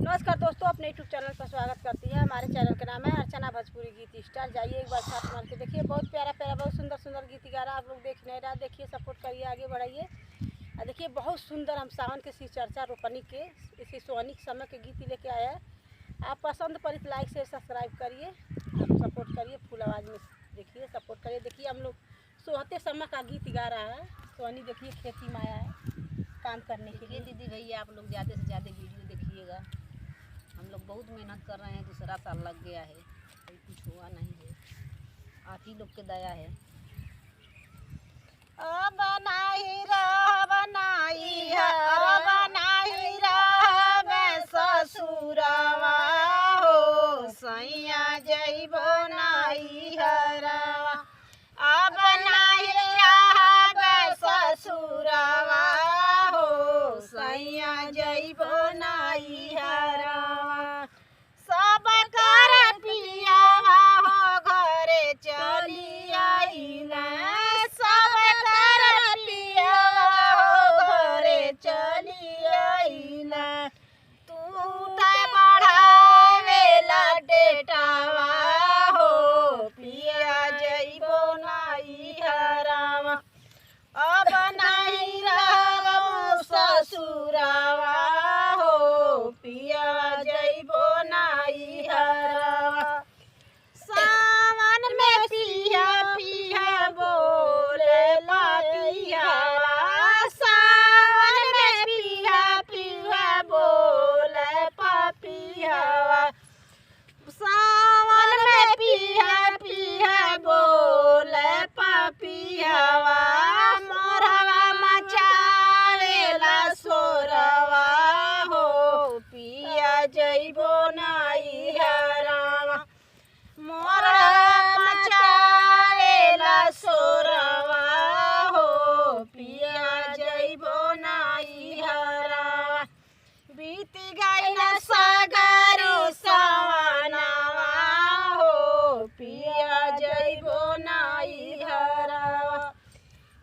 नमस्कार दोस्तों, अपने यूट्यूब चैनल पर स्वागत करती है। हमारे चैनल का नाम है अर्चना भोजपुरी गीत स्टार। जाइए एक बार साथ मार के देखिए, बहुत प्यारा प्यारा बहुत सुंदर सुंदर गीत गा रहा। आप लोग देख नहीं रहा, देखिए सपोर्ट करिए, आगे बढ़ाइए। और देखिए बहुत सुंदर हम सावन के शिव चर्चा रोपनी के इसी सोहनी समय के गीत लेके आए हैं। आप पसंद पर इस लाइक से सब्सक्राइब करिए, आप सपोर्ट करिए, फुल आवाज़ में देखिए, सपोर्ट करिए। देखिए हम लोग सोहते समय का गीत गा रहा है। सोहनी देखिए खेती में आया है काम करने के लिए। दीदी भैया आप लोग ज़्यादा से ज़्यादा वीडियो देखिएगा। हम लोग बहुत मेहनत कर रहे हैं, दूसरा साल लग गया है, कोई कुछ हुआ नहीं है, आप ही लोग के दया है। ससुरवा हो सैया जइबो नाई हरवा, अब नाही रहब ससुरवा हो सैया जइबो नाई हरवा। सब कर पियावा हो घरे चली आइला, सब कर पियावा हो घरे चली आइला। तू त बढ़ावेला डेटावा हो पिया जइबो नाई हरवा, अब नहीं रहब ससुरवा हो पिया जइबो नाई हरवा। सावन में पिया पिया बोलेला पियावा, सावन में पिया पिया बोले पपियावा, सावन में पिया पिया बोले पपियावा। मोरवा मचावेला सोरवा हो पिया जइबो नाई हरवा, मोरवा मचावेला सोरवा हो पिया जइबो नाई हरवा। बीत गइल सागरो सवनवा हो पिया जइबो नाई हरवा।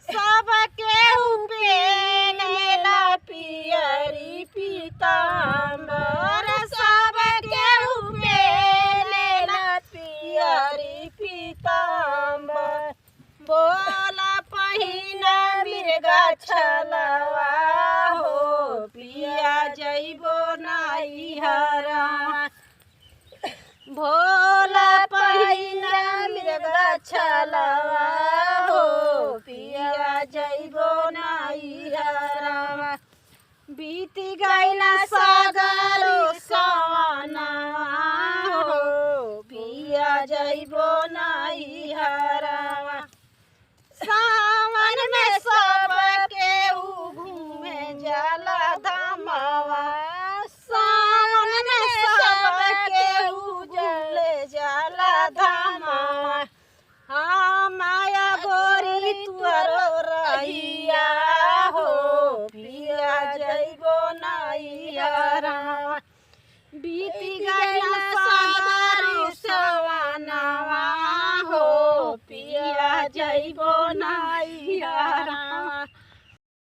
सब केहू पेनेला पियरी पीताम्बर, सब केहू पेनेला पियरी पीताम्बर। बोला पहिना मिर्गा छलवा हो पिया जइबो नाई हरवा, भोला पहिना मिर्गा छलवा हो पिया जइबो नाई हरवा। बीत गइल सागरो सवनवा हो पिया जइबो नाई हरवा। सावन में सब केहू घूमे जाला धामवा, सावन में सब केहू जले जाला धामवा। हाँ माया गोरी तुअरो रहिया हो पिया जइबो नाई हरवा। बीत गइल सागरो सवनवा हो पिया जइबो